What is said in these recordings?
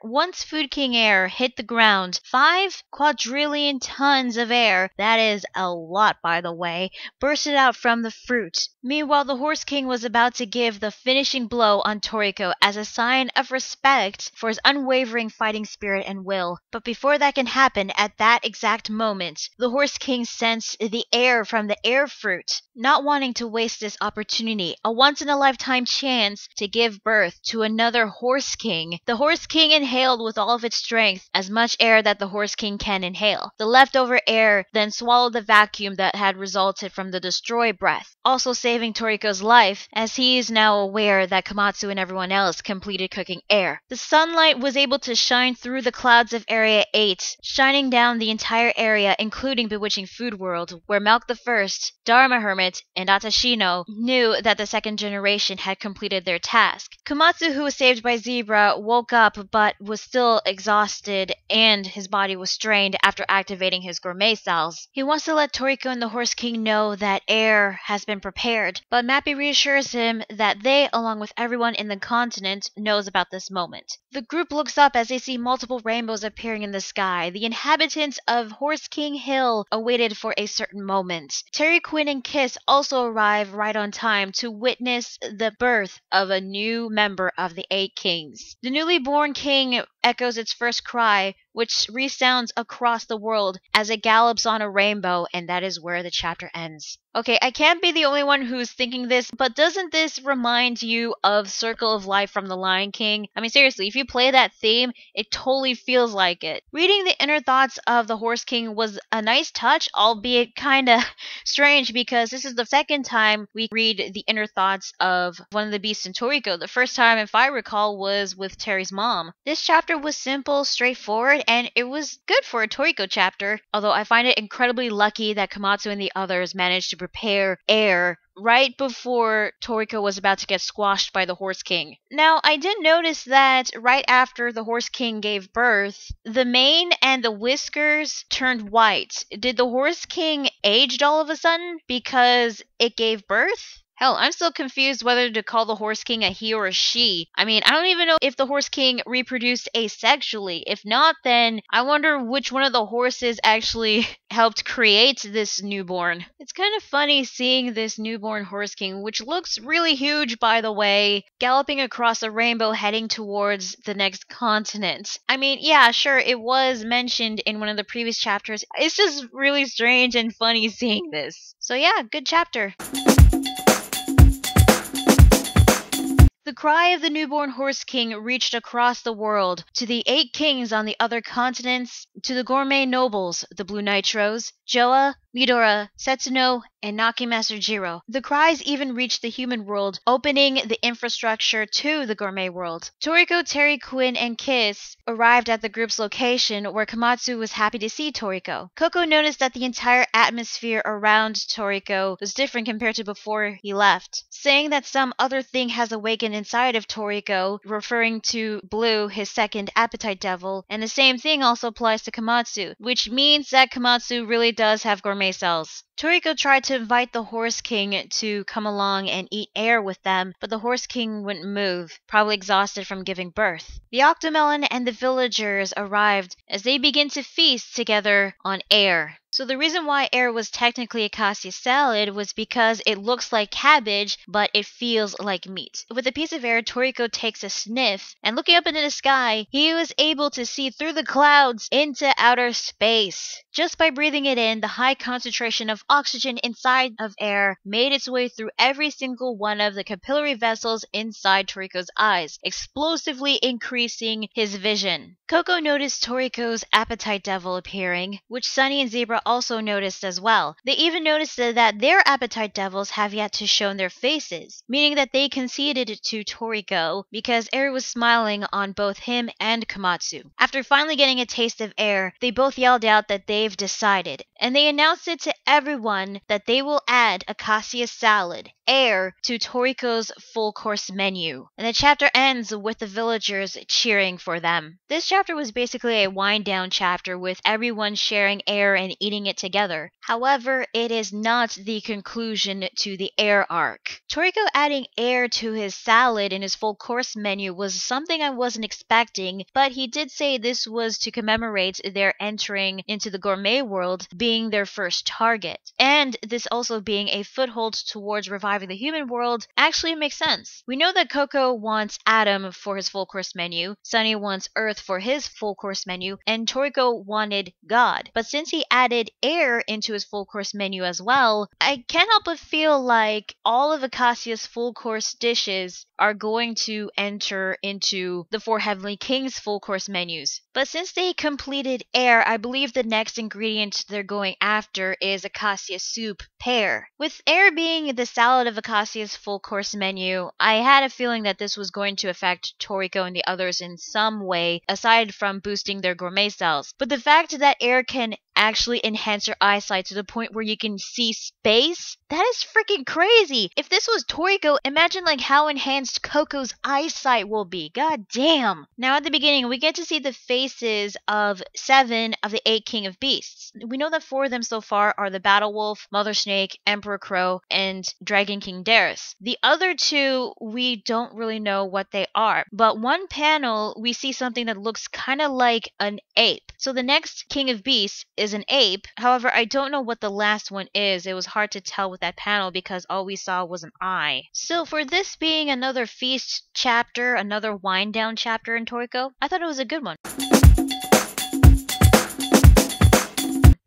Once Food King air hit the ground, 5 quadrillion tons of air, that is a lot by the way, bursted out from the fruit. Meanwhile, the Horse King was about to give the finishing blow on Toriko as a sign of respect for his unwavering fighting spirit and will. But before that can happen, at that exact moment, the Horse King sensed the air from the air fruit, not wanting to waste this opportunity, a once-in-a-lifetime chance to give birth to another Horse King. The Horse King inhaled with all of its strength as much air that the Horse King can inhale. The leftover air then swallowed the vacuum that had resulted from the destroy breath, also saving Toriko's life as he is now aware that Komatsu and everyone else completed cooking air. The sunlight was able to shine through the clouds of Area 8, shining down the entire area including Bewitching Food World, where Milk the First, Daruma Hermit, and Atashino knew that the second generation had completed their task. Komatsu, who was saved by Zebra, woke up but was still exhausted and his body was strained after activating his Gourmet Cells. He wants to let Toriko and the Horse King know that air has been prepared, but Mappy reassures him that they, along with everyone in the continent, knows about this moment. The group looks up as they see multiple rainbows appearing in the sky. The inhabitants of Horse King Hill awaited for a certain moment. Terry, Quinn, and Kiss also arrive right on time to witness the birth of a new member of the 8 Kings. The newly born king echoes its first cry, which resounds across the world as it gallops on a rainbow, and that is where the chapter ends. Okay, I can't be the only one who's thinking this, but doesn't this remind you of Circle of Life from The Lion King? I mean, seriously, if you play that theme, it totally feels like it. Reading the inner thoughts of the Horse King was a nice touch, albeit kinda strange because this is the second time we read the inner thoughts of one of the beasts in Toriko. The first time, if I recall, was with Terry's mom. This chapter was simple, straightforward, and it was good for a Toriko chapter, although I find it incredibly lucky that Komatsu and the others managed to prepare air right before Toriko was about to get squashed by the Horse King. Now, I did notice that right after the Horse King gave birth, the mane and the whiskers turned white. Did the Horse King aged all of a sudden because it gave birth? Hell, I'm still confused whether to call the Horse King a he or a she. I mean, I don't even know if the Horse King reproduced asexually. If not, then I wonder which one of the horses actually helped create this newborn. It's kind of funny seeing this newborn Horse King, which looks really huge by the way, galloping across a rainbow heading towards the next continent. I mean, yeah, sure, it was mentioned in one of the previous chapters. It's just really strange and funny seeing this. So yeah, good chapter. The cry of the newborn Horse King reached across the world, to the 8 kings on the other continents, to the gourmet nobles, the Blue Nitros, Joa, Midora, Setsuno, and Nakimaster Jiro. The cries even reached the human world, opening the infrastructure to the Gourmet World. Toriko, Terry, Quinn, and Kiss arrived at the group's location where Komatsu was happy to see Toriko. Coco noticed that the entire atmosphere around Toriko was different compared to before he left, saying that some other thing has awakened inside of Toriko, referring to Blue, his second appetite devil, and the same thing also applies to Komatsu, which means that Komatsu really does have Gourmet Cells. Toriko tried to invite the Horse King to come along and eat air with them, but the Horse King wouldn't move, probably exhausted from giving birth. The Octomelon and the villagers arrived as they begin to feast together on air. So the reason why air was technically a cassia salad was because it looks like cabbage, but it feels like meat. With a piece of air, Toriko takes a sniff, and looking up into the sky, he was able to see through the clouds into outer space. Just by breathing it in, the high concentration of oxygen inside of air made its way through every single one of the capillary vessels inside Toriko's eyes, explosively increasing his vision. Coco noticed Toriko's appetite devil appearing, which Sunny and Zebra also noticed as well. They even noticed that their appetite devils have yet to show their faces, meaning that they conceded to Toriko because air was smiling on both him and Komatsu. After finally getting a taste of air, they both yelled out that they've decided, and they announced it to everyone that they will add a cassia salad, air to Toriko's full course menu. And the chapter ends with the villagers cheering for them. This chapter was basically a wind down chapter with everyone sharing air and eating it together. However, it is not the conclusion to the air arc. Toriko adding air to his salad in his full course menu was something I wasn't expecting, but he did say this was to commemorate their entering into the Gourmet World being their first target. And this also being a foothold towards reviving the human world actually makes sense. We know that Coco wants Adam for his full course menu, Sunny wants Earth for his full course menu, and Toriko wanted God. But since he added air into his full course menu as well, I can't help but feel like all of Acacia's full course dishes are going to enter into the Four Heavenly Kings full course menus. But since they completed air, I believe the next ingredient they're going after is Acacia soup pear. With air being the salad of Acacia's full course menu, I had a feeling that this was going to affect Toriko and the others in some way aside from boosting their gourmet cells. But the fact that air can actually enhance your eyesight to the point where you can see space, that is freaking crazy. If this was Toriko, imagine like how enhanced Coco's eyesight will be. God damn. Now at the beginning, we get to see the faces of 7 of the 8 King of Beasts. We know that 4 of them so far are the Battle Wolf, Mother Snake, Emperor Crow, and Dragon King Darius. The other 2, we don't really know what they are. But one panel, we see something that looks kind of like an ape. So the next King of Beasts is an ape. However, I don't know what the last one is. It was hard to tell with that panel because all we saw was an eye. So for this being another feast chapter, another wind down chapter in Toriko, I thought it was a good one.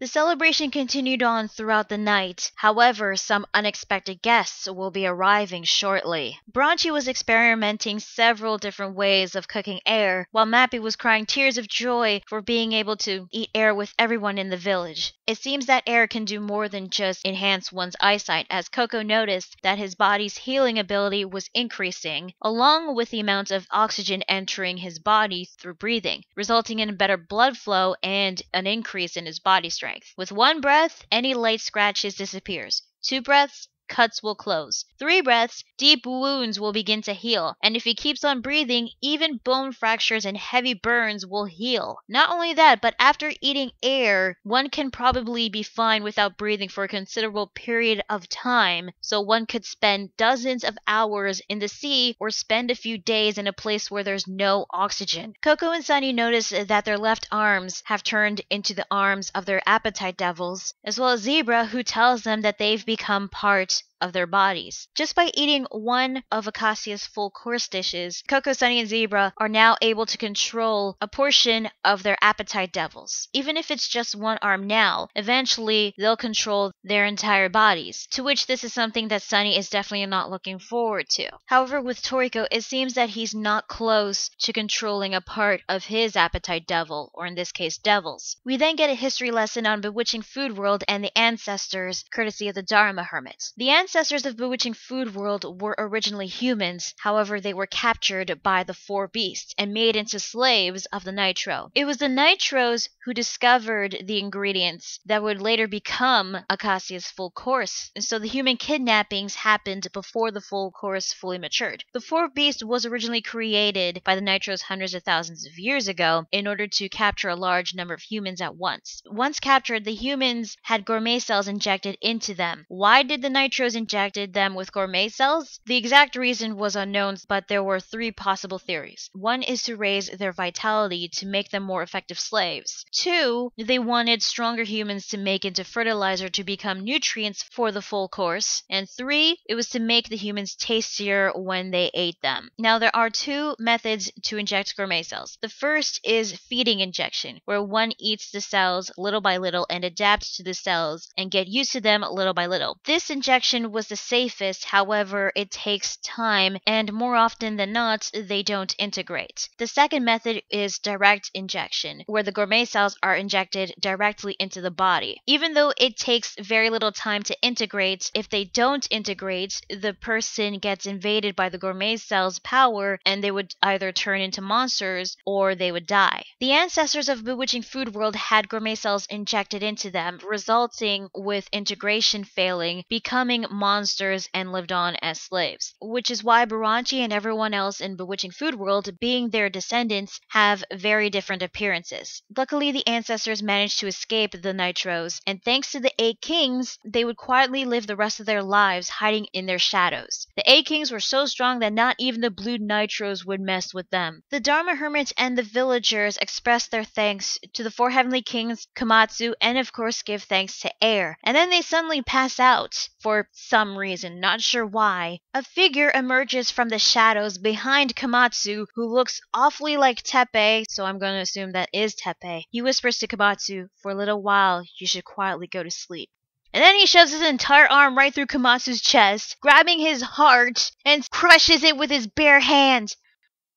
The celebration continued on throughout the night. However, some unexpected guests will be arriving shortly. Branchi was experimenting several different ways of cooking air, while Mappy was crying tears of joy for being able to eat air with everyone in the village. It seems that air can do more than just enhance one's eyesight, as Coco noticed that his body's healing ability was increasing, along with the amount of oxygen entering his body through breathing, resulting in better blood flow and an increase in his body strength. With 1 breath, any light scratches disappears. 2 breaths, cuts will close. 3 breaths, deep wounds will begin to heal. And if he keeps on breathing, even bone fractures and heavy burns will heal. Not only that, but after eating air, one can probably be fine without breathing for a considerable period of time. So one could spend dozens of hours in the sea or spend a few days in a place where there's no oxygen. Coco and Sunny notice that their left arms have turned into the arms of their appetite devils, as well as Zebra, who tells them that they've become part of their bodies. Just by eating one of Acacia's full course dishes, Coco, Sunny, and Zebra are now able to control a portion of their appetite devils. Even if it's just one arm now, eventually they'll control their entire bodies, to which this is something that Sunny is definitely not looking forward to. However, with Toriko, it seems that he's not close to controlling a part of his appetite devil, or in this case, devils. We then get a history lesson on Bewitching Food World and the ancestors, courtesy of the Daruma Hermit. The ancestors of Bewitching Food World were originally humans, however they were captured by the 4 beasts and made into slaves of the Nitro. It was the Nitros who discovered the ingredients that would later become Acacia's full course, and so the human kidnappings happened before the full course fully matured. The 4 beast was originally created by the Nitros hundreds of thousands of years ago in order to capture a large number of humans at once. Once captured, the humans had gourmet cells injected into them. Why did the Nitros injected them with gourmet cells? The exact reason was unknown, but there were 3 possible theories. 1 is to raise their vitality to make them more effective slaves. 2, they wanted stronger humans to make into fertilizer to become nutrients for the full course. And 3, it was to make the humans tastier when they ate them. Now there are 2 methods to inject gourmet cells. The first is feeding injection, where one eats the cells little by little and adapts to the cells and get used to them little by little. This injection was the safest, however, it takes time and more often than not, they don't integrate. The second method is direct injection, where the gourmet cells are injected directly into the body. Even though it takes very little time to integrate, if they don't integrate, the person gets invaded by the gourmet cells' power and they would either turn into monsters or they would die. The ancestors of Bewitching Food World had gourmet cells injected into them, resulting with integration failing, becoming monsters and lived on as slaves. Which is why Buranchi and everyone else in Bewitching Food World, being their descendants, have very different appearances. Luckily, the ancestors managed to escape the Nitros, and thanks to the 8 kings, they would quietly live the rest of their lives hiding in their shadows. The 8 kings were so strong that not even the blue Nitros would mess with them. The Daruma Hermit and the villagers expressed their thanks to the 4 heavenly kings, Komatsu, and of course give thanks to Air. And then they suddenly pass out for some reason, not sure why. A figure emerges from the shadows behind Komatsu who looks awfully like Teppei, so I'm going to assume that is Teppei. He whispers to Komatsu, "For a little while, you should quietly go to sleep." And then he shoves his entire arm right through Komatsu's chest, grabbing his heart, and crushes it with his bare hand.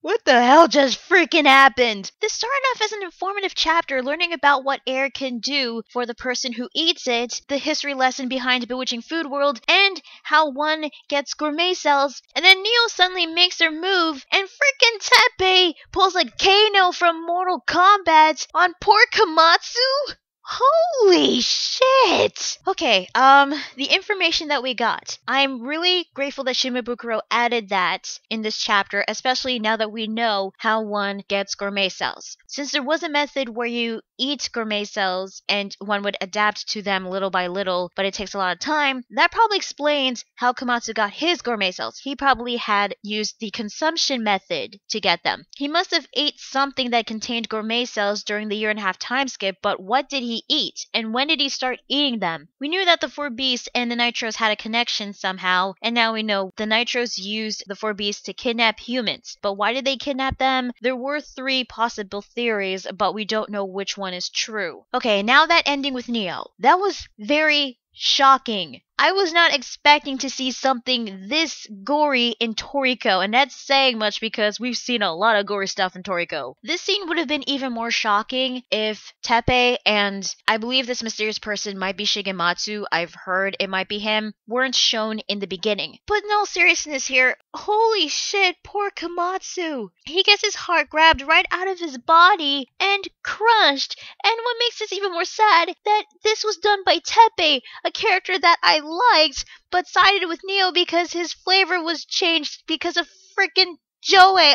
What the hell just freaking happened? This started off as an informative chapter learning about what air can do for the person who eats it, the history lesson behind Bewitching Food World, and how one gets gourmet cells. And then Neo suddenly makes her move, and freaking Teppei pulls a Kano from Mortal Kombat on poor Komatsu? Holy shit! Okay, the information that we got. I'm really grateful that Shimabukuro added that in this chapter, especially now that we know how one gets gourmet cells. Since there was a method where you eat gourmet cells and one would adapt to them little by little, but it takes a lot of time, that probably explains how Komatsu got his gourmet cells. He probably had used the consumption method to get them. He must have ate something that contained gourmet cells during the 1.5-year time skip, but what did he eat? And when did he start eating them? We knew that the 4 beasts and the Nitros had a connection somehow, and now we know the Nitros used the 4 beasts to kidnap humans. But why did they kidnap them? There were 3 possible theories, but we don't know which one is true. Okay, now that ending with Neo. That was very shocking. I was not expecting to see something this gory in Toriko, and that's saying much because we've seen a lot of gory stuff in Toriko. This scene would have been even more shocking if Teppei and I believe this mysterious person might be Shigematsu, I've heard it might be him, weren't shown in the beginning. But in all seriousness here, holy shit, poor Komatsu. He gets his heart grabbed right out of his body and crushed. And what makes this even more sad, that this was done by Teppei, a character that I liked, but sided with Neo because his flavor was changed because of frickin' Joey.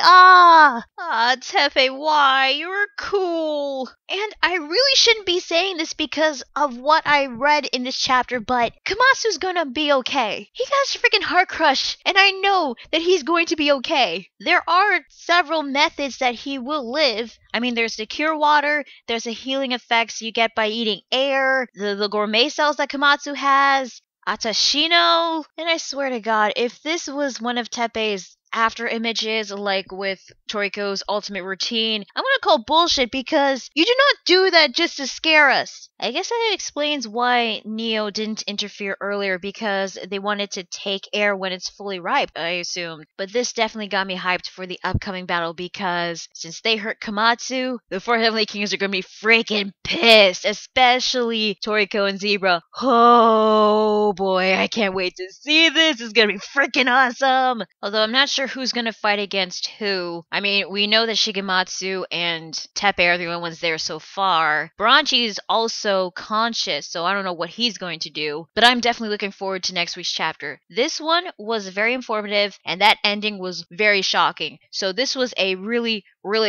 Teppei, why? You were cool. And I really shouldn't be saying this because of what I read in this chapter, but Komatsu's gonna be okay. He got his freaking heart crushed, and I know that he's going to be okay. There are several methods that he will live. I mean, there's the cure water, there's the healing effects you get by eating air, the gourmet cells that Komatsu has, Atashino, and I swear to God, if this was one of Teppei's after images like with Toriko's ultimate routine, I'm gonna call bullshit because you do not do that just to scare us. I guess that explains why Neo didn't interfere earlier, because they wanted to take air when it's fully ripe, I assumed. But this definitely got me hyped for the upcoming battle because since they hurt Komatsu, the 4 Heavenly Kings are gonna be freaking pissed, especially Toriko and Zebra. Oh boy, I can't wait to see this. It's gonna be freaking awesome. Although I'm not sure who's gonna fight against who. I mean, we know that Shigematsu and Teppei are the only ones there so far. Buranchi is also conscious, so I don't know what he's going to do. But I'm definitely looking forward to next week's chapter. This one was very informative, and that ending was very shocking. So this was a really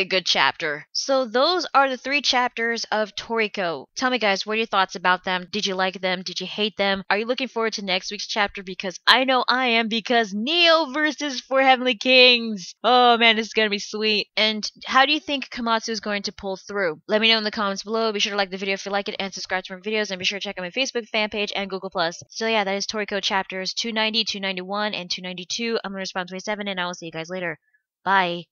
good chapter. So those are the 3 chapters of Toriko. Tell me guys, what are your thoughts about them? Did you like them? Did you hate them? Are you looking forward to next week's chapter? Because I know I am, because Neo versus 4 Heavenly Kings. Oh man, this is gonna be sweet. And how do you think Komatsu is going to pull through? Let me know in the comments below. Be sure to like the video if you like it, and subscribe to my videos, and be sure to check out my Facebook fan page and Google+. So yeah, that is Toriko chapters 290, 291, and 292. I'm gonna respond 27, and I will see you guys later. Bye.